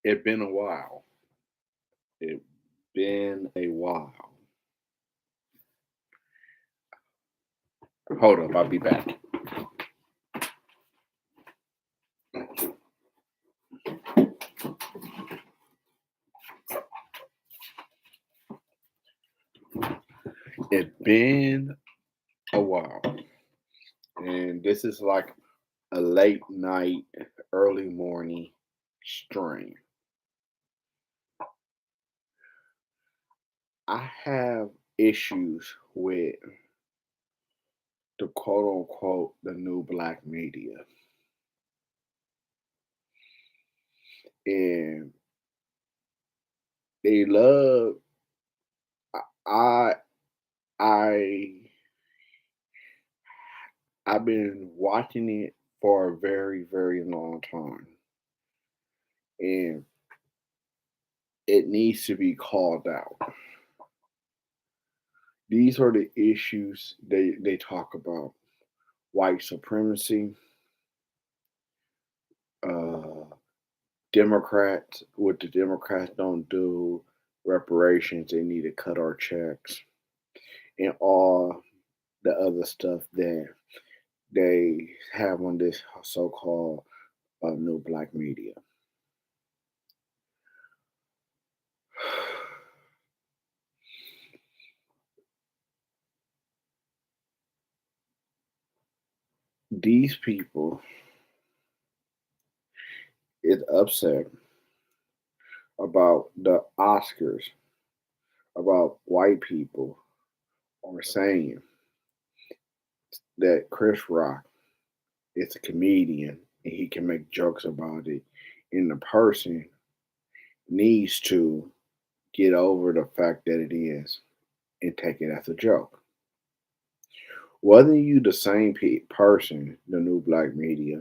It been a while. It been a while. Hold up, I'll be back. It been a while. And this is like a late night, early morning stream. I have issues with the quote unquote the new black media. And they love I I I've been watching it for a very, very long time. And it needs to be called out. These are the issues they talk about: white supremacy, uh, Democrats, what the Democrats don't do, reparations, they need to cut our checks, and all the other stuff that they have on this so called new black media. These people is upset about the Oscars, about white people are saying that Chris Rock is a comedian and he can make jokes about it, and the person needs to get over the fact that it is and take it as a joke. Whether you the same person, the new black media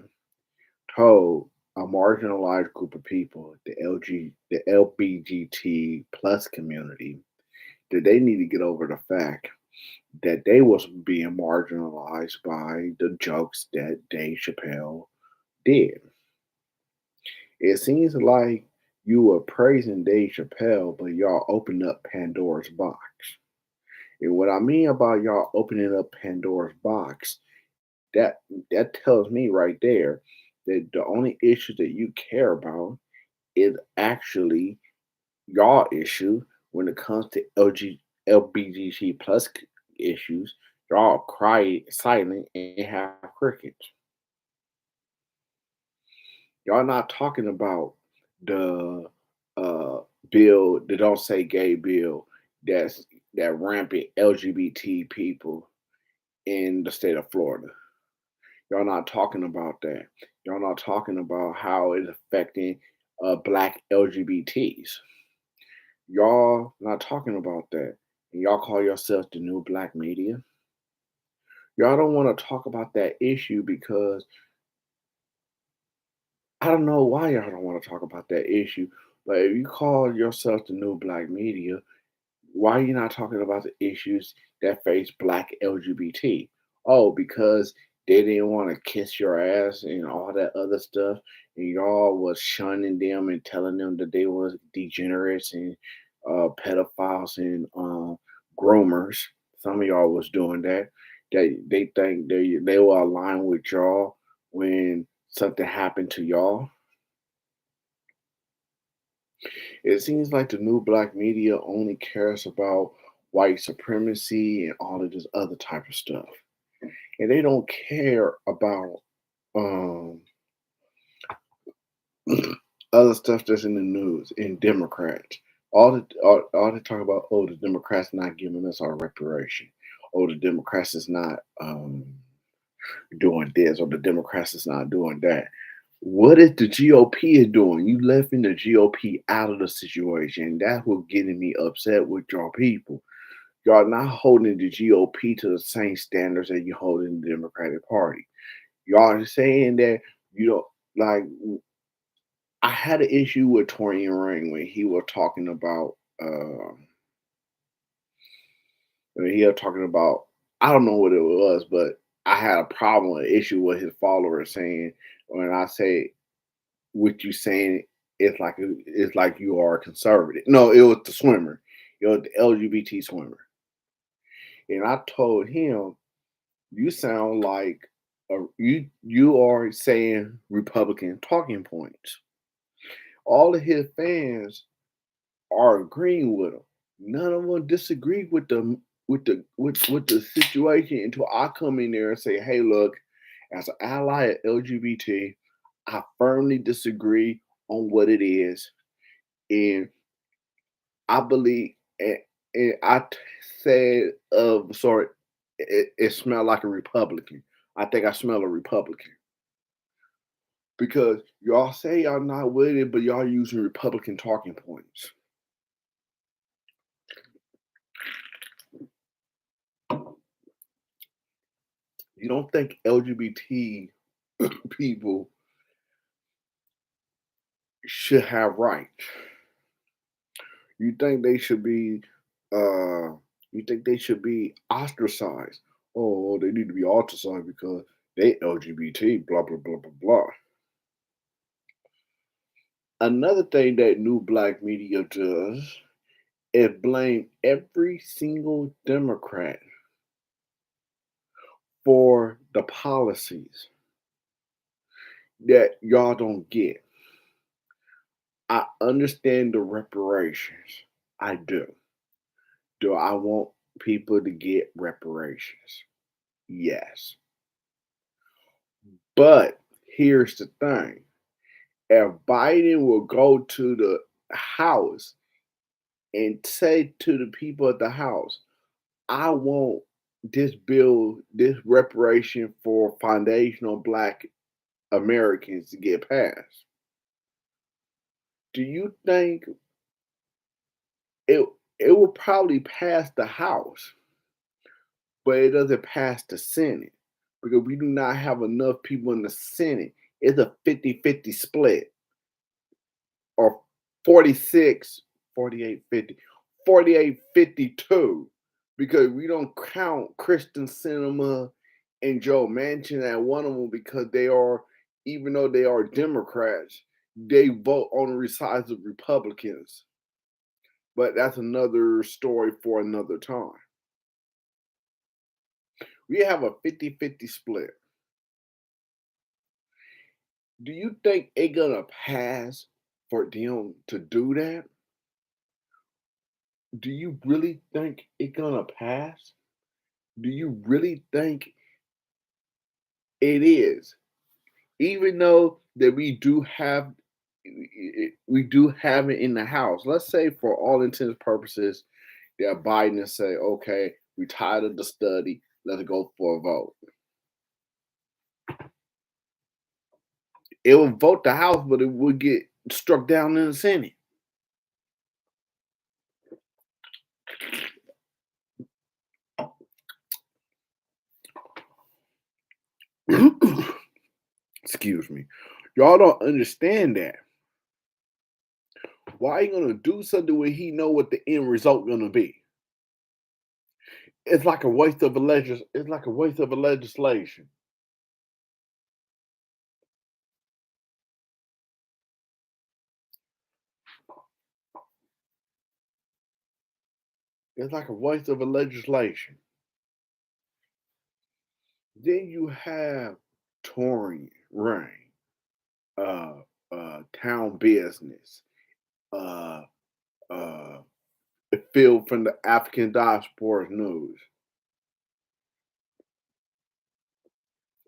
told a marginalized group of people, the LBGT plus community, that they need to get over the fact that they was being marginalized by the jokes that Dave Chappelle did. It seems like you were praising Dave Chappelle, but y'all opened up Pandora's box. And what I mean about y'all opening up Pandora's box, that that tells me right there that the only issue that you care about is actually y'all issue when it comes to LBGT plus issues. Y'all cry silent and have crickets. Y'all not talking about the uh, bill, the don't say gay bill that's that rampant LGBT people in the state of Florida. Y'all not talking about that. Y'all not talking about how it's affecting black LGBTs. Y'all not talking about that. And y'all call yourself the new black media. Y'all don't want to talk about that issue because I don't know why y'all don't want to talk about that issue. But if you call yourself the new black media, why are you not talking about the issues that face black LGBT? Oh, because they didn't want to kiss your ass and all that other stuff, and y'all was shunning them and telling them that they was degenerates and pedophiles and groomers. Some of y'all was doing that. They think they will align with y'all when something happened to y'all. It seems like the new black media only cares about white supremacy and all of this other type of stuff. And they don't care about um other stuff that's in the news in Democrats. All they talk about, oh, the Democrats not giving us our reparation. Oh, the Democrats is not doing this, or the Democrats is not doing that. What is the GOP is doing? You left the GOP out of the situation. That's what getting me upset with y'all people. Y'all not holding the GOP to the same standards that you hold in the Democratic Party. Y'all are saying that you don't like. I had an issue with Torian Ring when he was talking about. I mean, he was talking about. I don't know what it was, but I had a problem, an issue with his followers saying when I say what you saying it's like you are conservative. No, it was the swimmer. It was the LGBT swimmer. And I told him, you sound like you are saying Republican talking points. All of his fans are agreeing with him. None of them disagree with with the situation until I come in there and say, "Hey, look, as an ally of LGBT, I firmly disagree on what it is, and I believe." And said, sorry, it smelled like a Republican. I think I smell a Republican because y'all say y'all not with it, but y'all using Republican talking points. You don't think LGBT people should have rights? You think they should be uh you think they should be ostracized? Oh, they need to be ostracized because they LGBT, blah blah blah blah blah. Another thing that new black media does is blame every single Democrat for the policies that y'all don't get. I understand the reparations. I do. Do I want people to get reparations? Yes. But here's the thing. If Biden will go to the House and say to the people at the House, I want this bill, this reparation for foundational black Americans to get passed. Do you think it it will probably pass the House, but it doesn't pass the Senate because we do not have enough people in the Senate. It's a 50-50 split or 46, 48, 50, 48, 52 because we don't count Kristen Sinema and Joe Manchin at one of them because they are, even though they are Democrats, they vote on the sides of Republicans. But that's another story for another time. We have a 50-50 split. Do you think it gonna pass for them to do that? Do you really think it gonna pass? Do you really think it is? Even though that we do have it in the House. Let's say for all intents and purposes that Biden say, okay, we tired of the study, let's go for a vote. It would vote the House, but it would get struck down in the Senate. Excuse me. Y'all don't understand that. Why are you gonna do something when he know what the end result gonna be? It's like a waste of it's like a waste of a legislation. It's like a waste of a legislation. Then you have touring rain, town business, uh, uh, Phil from the African Diaspora News,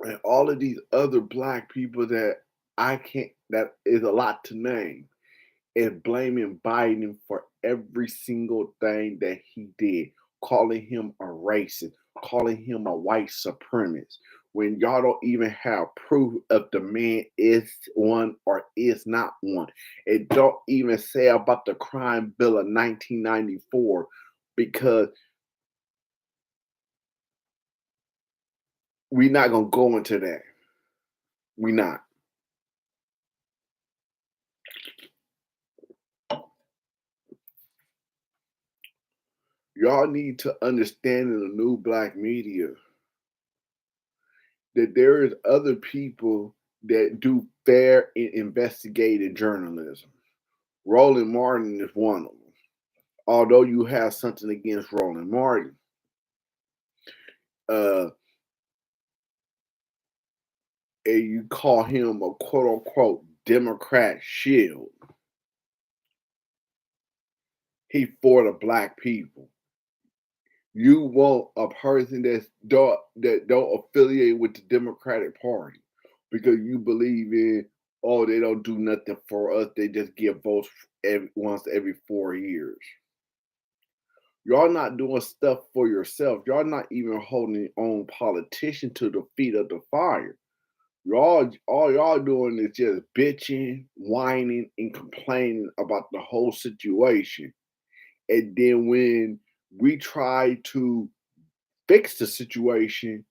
and all of these other black people that I can't. That is a lot to name. And blaming Biden for every single thing that he did, calling him a racist, calling him a white supremacist, when y'all don't even have proof of the man is one or is not one. It don't even say about the crime bill of 1994 because we're not gonna go into that. We not. Y'all need to understand in the new black media that there is other people that do fair and investigative journalism. Roland Martin is one of them. Although you have something against Roland Martin, uh, and you call him a quote unquote Democrat shield, he for the black people. You want a person that don't affiliate with the Democratic Party because you believe in, oh, they don't do nothing for us, they just give votes once every 4 years. Y'all not doing stuff for yourself. Y'all not even holding your own politician to the feet of the fire. Y'all, all y'all doing is just bitching, whining, and complaining about the whole situation. And then when we try to fix the situation,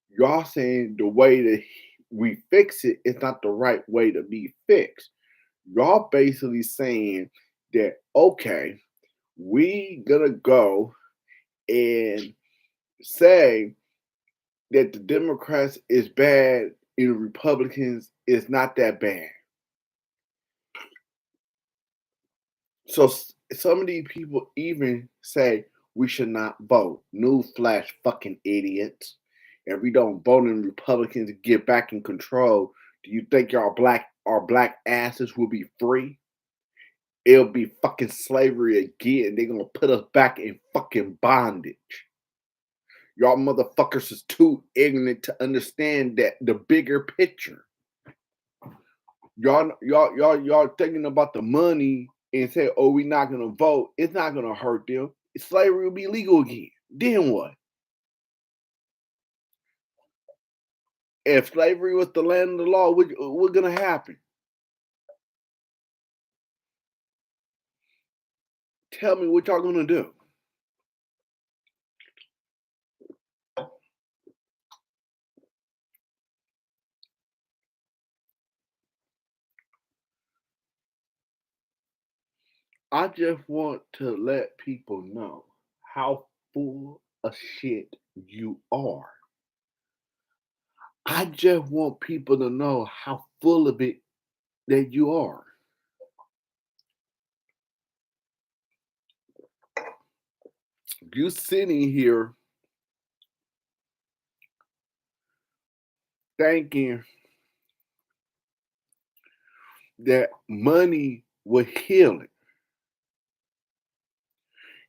y'all saying the way that we fix it is not the right way to be fixed. Y'all basically saying that, okay, we gonna go and say that the Democrats is bad and the Republicans is not that bad. So some of these people even say we should not vote. Newsflash, fucking idiots. If we don't vote and Republicans get back in control, do you think our black asses will be free? It'll be fucking slavery again. They're gonna put us back in fucking bondage. Y'all motherfuckers is too ignorant to understand that the bigger picture. Y'all thinking about the money and say, oh, we're not gonna vote. It's not gonna hurt them. Slavery will be legal again. Then what? If slavery was the land of the law, what's gonna happen? Tell me what y'all gonna do. I just want to let people know how full of shit you are. I just want people to know how full of it that you are. You sitting here thinking that money will heal it.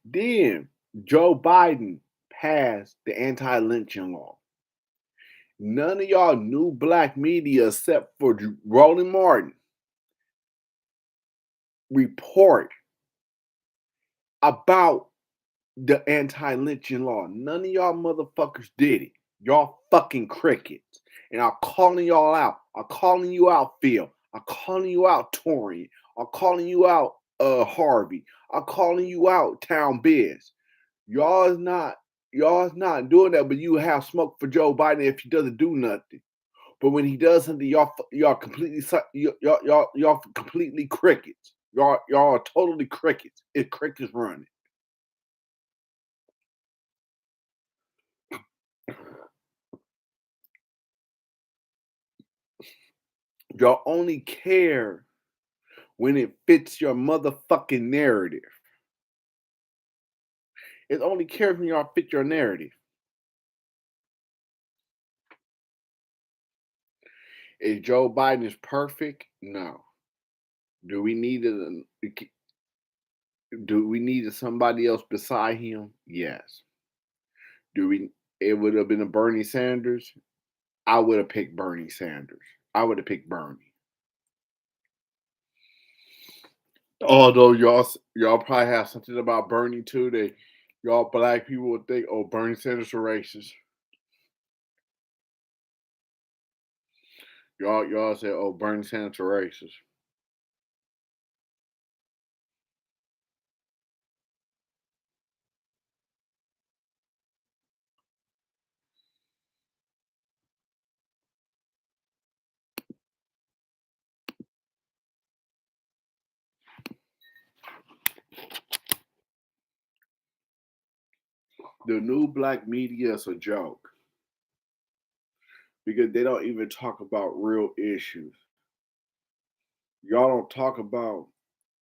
Then Joe Biden passed the anti-lynching law. None of y'all new black media, except for Roland Martin, report about the anti-lynching law. None of y'all motherfuckers did it. Y'all fucking crickets. And I'm calling y'all out. I'm calling you out, Phil. I'm calling you out, Torian. I'm calling you out, Harvey. I'm calling you out, Town Biz. Y'all is not doing that, but you have smoke for Joe Biden if he doesn't do nothing. But when he does something, y'all completely y'all completely crickets. Y'all are totally crickets. It's crickets running. Y'all only care when it fits your motherfucking narrative. It only cares when y'all fit your narrative. Is Joe Biden is perfect? No. Do we need somebody else beside him? Yes. Do we? It would have been a Bernie Sanders. I would have picked Bernie Sanders. I would have picked Bernie. Although y'all probably have something about Bernie too that y'all black people would think, oh, Bernie Sanders are racist. Y'all say, oh, Bernie Sanders are racist. The new black media is a joke because they don't even talk about real issues. Y'all don't talk about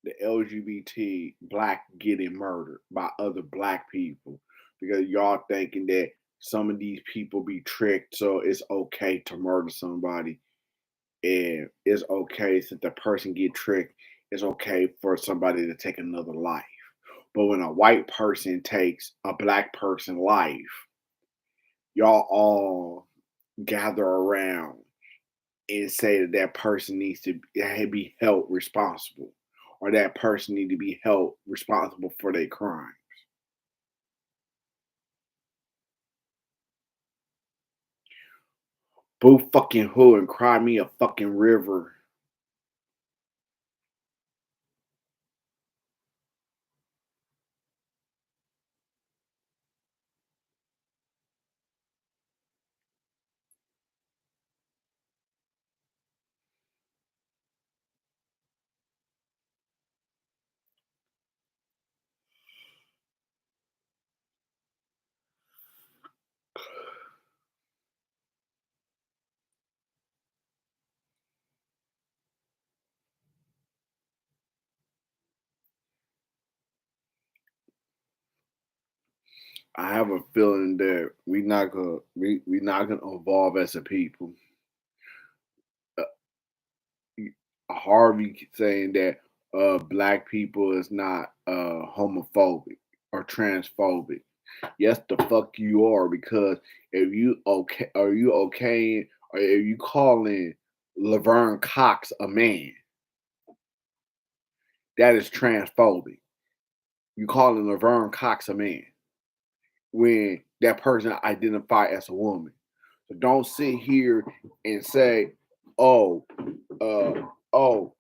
the LGBT black getting murdered by other black people because y'all thinking that some of these people be tricked, so it's okay to murder somebody, and it's okay since the person get tricked, it's okay for somebody to take another life. But when a white person takes a black person life, y'all all gather around and say that that person needs to be held responsible, or that person need to be held responsible for their crime. Boo fucking who and cry me a fucking river. I have a feeling that we not gonna evolve as a people. Uh, Harvey saying that black people is not homophobic or transphobic. Yes, the fuck you are, because if you okay, are you okay, or if you calling Laverne Cox a man, that is transphobic. You calling Laverne Cox a man when that person identify as a woman. So don't sit here and say, "Oh, uh, oh,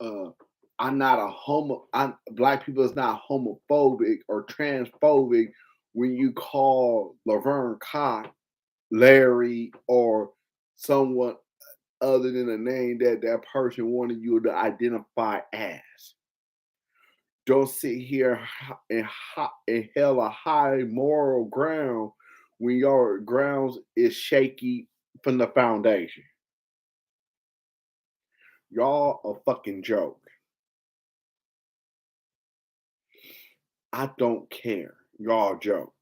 uh, I'm not a homo. Black people is not homophobic or transphobic when you call Laverne Cox Larry or someone other than a name that that person wanted you to identify as. Don't sit here and held a high moral ground when your grounds is shaky from the foundation. Y'all a fucking joke. I don't care. Y'all a joke.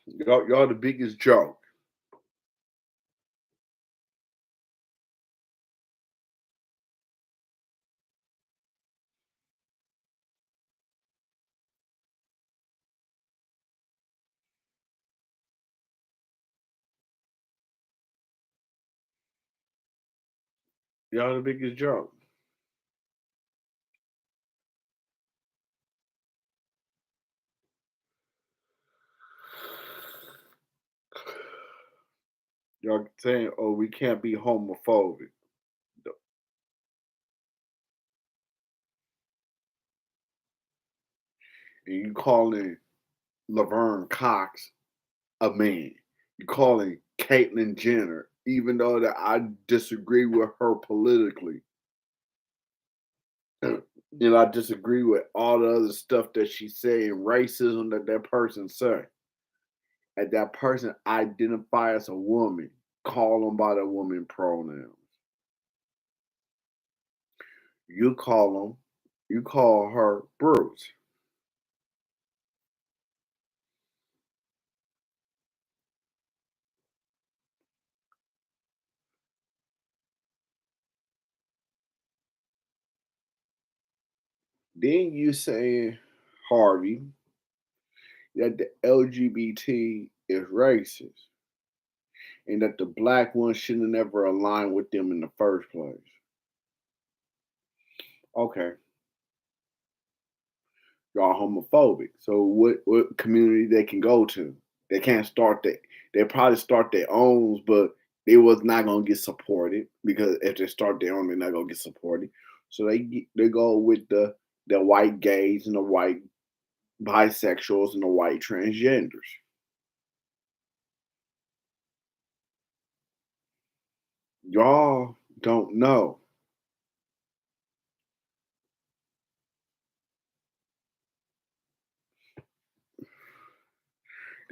Y'all the biggest joke. Y'all the biggest joke. Y'all saying, "Oh, we can't be homophobic," and you calling Laverne Cox a man. You calling Caitlyn Jenner, even though that I disagree with her politically, and I disagree with all the other stuff that she say and racism that that person say. And that person identify as a woman, call them by the woman pronouns. You call them, you call her Bruce. Then you saying, Harvey, that the LGBT is racist and that the black ones should have never aligned with them in the first place. Okay, y'all homophobic. So what community they can go to? They can't start that. They probably start their own, but they was not gonna get supported because if they start their own, they're not gonna get supported. So they go with the white gays and the white bisexuals and the white transgenders. Y'all don't know.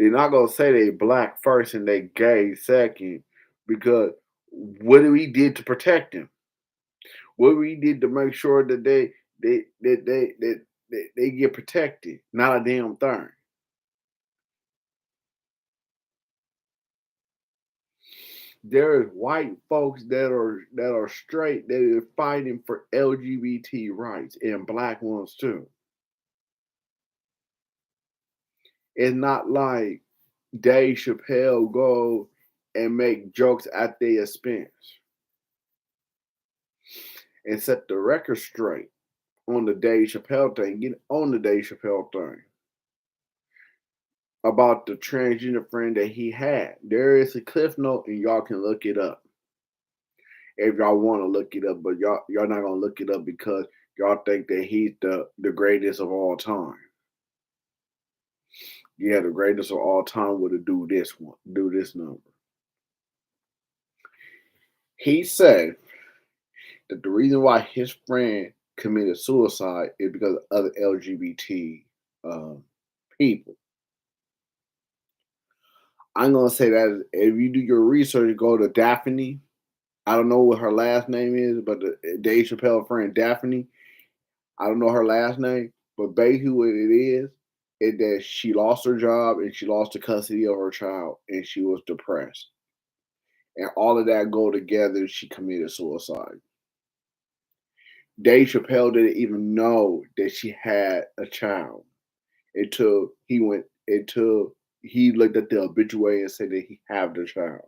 They're not gonna say they black first and they gay second because what we did to protect them? What we did to make sure that they get protected? Not a damn thing. There is white folks that are straight that are fighting for LGBT rights and black ones too. It's not like Dave Chappelle go and make jokes at their expense and set the record straight on the Dave Chappelle thing. Get on the Dave Chappelle thing about the transgender friend that he had. There is a cliff note, and y'all can look it up if y'all want to look it up. But y'all not gonna look it up because y'all think that he's the greatest of all time. Yeah, the greatest of all time would have do this number. He said that the reason why his friend committed suicide is because of other LGBT people. I'm gonna say that if you do your research, go to Daphne. I don't know what her last name is, but the Dave Chappelle friend Daphne. I don't know her last name, but basically what it is that she lost her job and she lost the custody of her child and she was depressed. And all of that go together, she committed suicide. Dave Chappelle didn't even know that she had a child until he looked at the obituary and said that he had the child.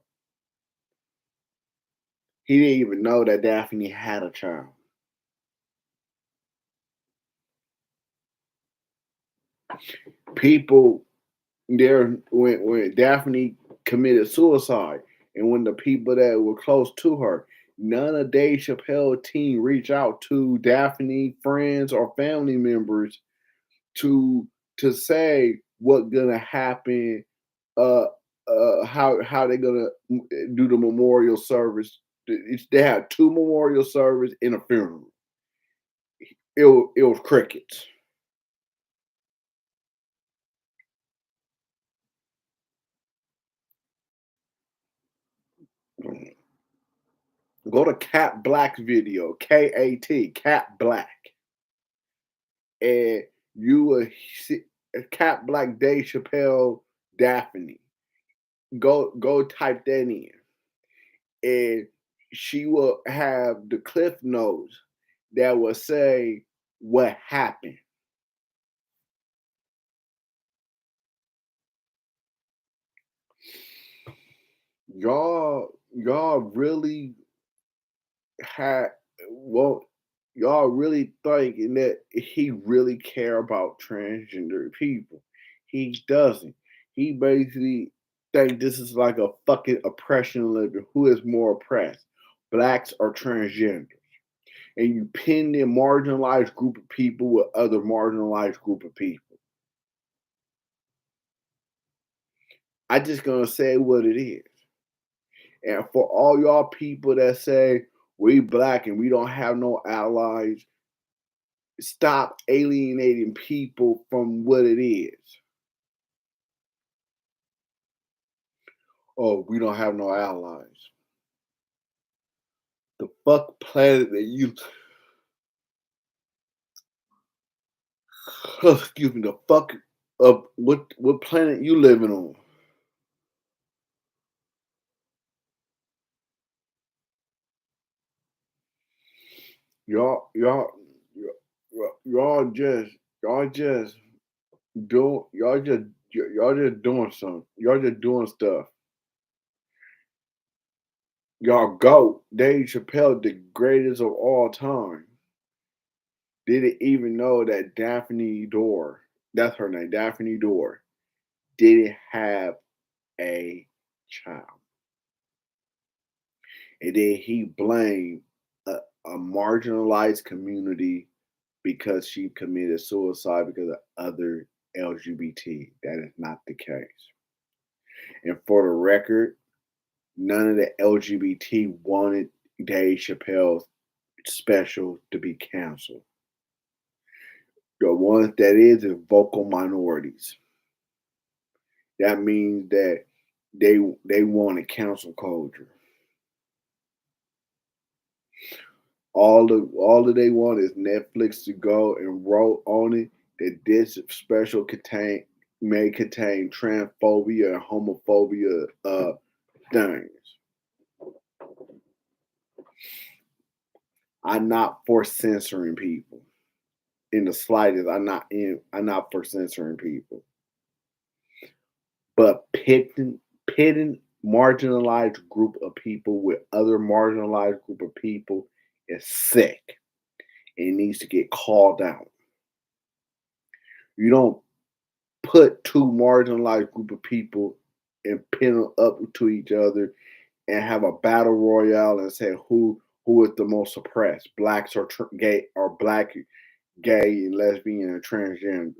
He didn't even know that Daphne had a child. People there when Daphne committed suicide, and when the people that were close to her, none of Dave Chappelle team reached out to Daphne friends or family members to say what's gonna happen, uh, how they're gonna do the memorial service. They had two memorial service and a funeral. It was crickets. Go to Cat Black's video, KAT, Cat Black, and you will see Cat Black, Dave Chappelle, Daphne. Go type that in, and she will have the cliff notes that will say what happened. Y'all really had well y'all really thinking that he really care about transgender people. He doesn't. He basically think this is like a fucking oppression living. Who is more oppressed? Blacks or transgender? And you pin the marginalized group of people with other marginalized group of people. I just gonna say what it is. And for all y'all people that say we black and we don't have no allies, stop alienating people from what it is. Oh, we don't have no allies. The fuck planet that you excuse me, the fuck of what planet you living on? Y'all y'all just y'all just doing something. Y'all just doing stuff. Y'all go. Dave Chappelle, the greatest of all time, didn't even know that Daphne Door, that's her name, Daphne Door, didn't have a child. And then he blamed a marginalized community because she committed suicide because of other LGBT. That is not the case. And for the record, none of the LGBT wanted Dave Chappelle's special to be canceled. The ones that is vocal minorities. That means that they wanted cancel culture. All that they want is Netflix to go and wrote on it that this special may contain transphobia and homophobia things. I'm not for censoring people in the slightest. I'm not for censoring people. But pitting marginalized group of people with other marginalized group of people is sick. It needs to get called out. You don't put two marginalized group of people and pin them up to each other and have a battle royale and say who is the most oppressed, blacks or gay or black, gay, and lesbian and transgenders.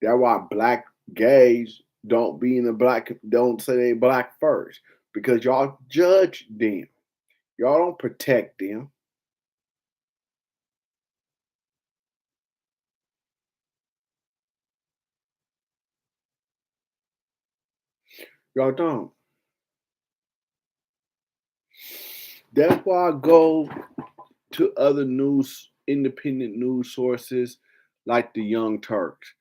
That's why black gays don't say they black first because y'all judge them. Y'all don't protect them. Y'all don't. That's why I go to other independent news sources like the Young Turks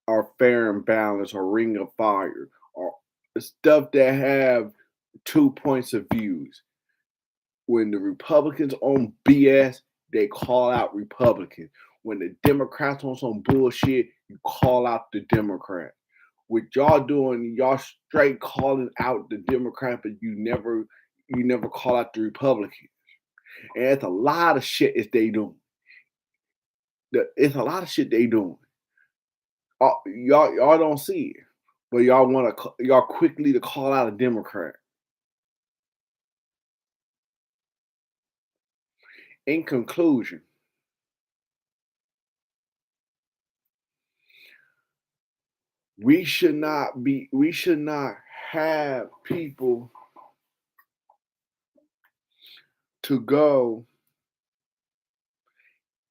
or Fair and Balanced or Ring of Fire or stuff that have two points of views. When the Republicans on BS, they call out Republicans. When the Democrats on some bullshit, you call out the Democrat. What y'all doing, y'all straight calling out the Democrat, but you never call out the Republican. And it's a lot of shit is they doing. It's a lot of shit they doing. Y'all don't see it, but y'all quickly to call out a Democrat. In conclusion, we should not have people to go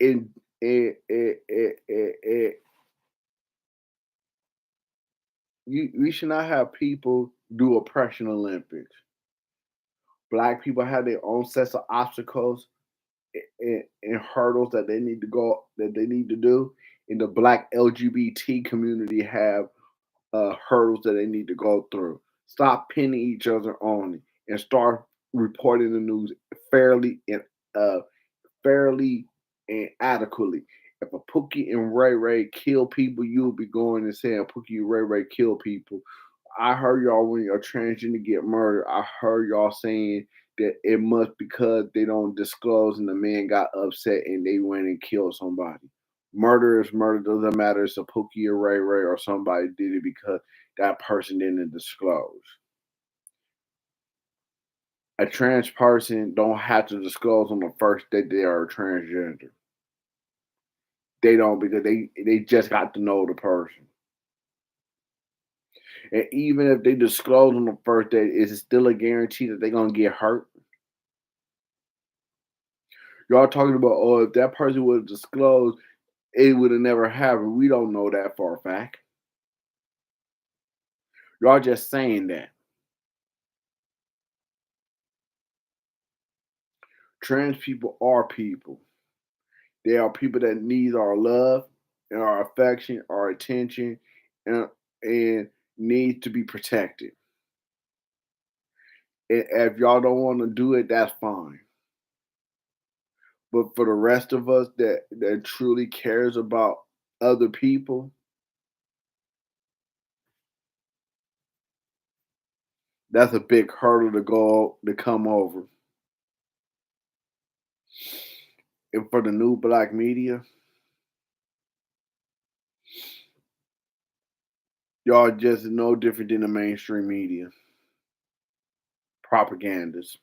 and we should not have people do oppression Olympics. Black people have their own sets of obstacles and hurdles that they need to do, and the Black LGBT community have hurdles that they need to go through. Stop pinning each other on it and start reporting the news fairly and uh, fairly and adequately. If a Pookie and Ray Ray kill people, you'll be going and saying Pookie and Ray Ray kill people. I heard y'all when you're transgender get murdered. I heard y'all saying that it must because they don't disclose and the man got upset and they went and killed somebody. Murder is murder. Doesn't matter if it's a Pookie or Ray Ray or somebody did it because that person didn't disclose. A trans person don't have to disclose on the first day they are transgender. They don't because they just got to know the person. And even if they disclose on the first day, is it still a guarantee that they're gonna get hurt? Y'all talking about if that person would have disclosed, it would have never happened. We don't know that for a fact. Y'all just saying that. Trans people are people. They are people that need our love and our affection, our attention, and and need to be protected. And if y'all don't want to do it, that's fine. But for the rest of us that truly cares about other people, that's a big hurdle to come over. And for the new black media, y'all just no different than the mainstream media. Propagandists.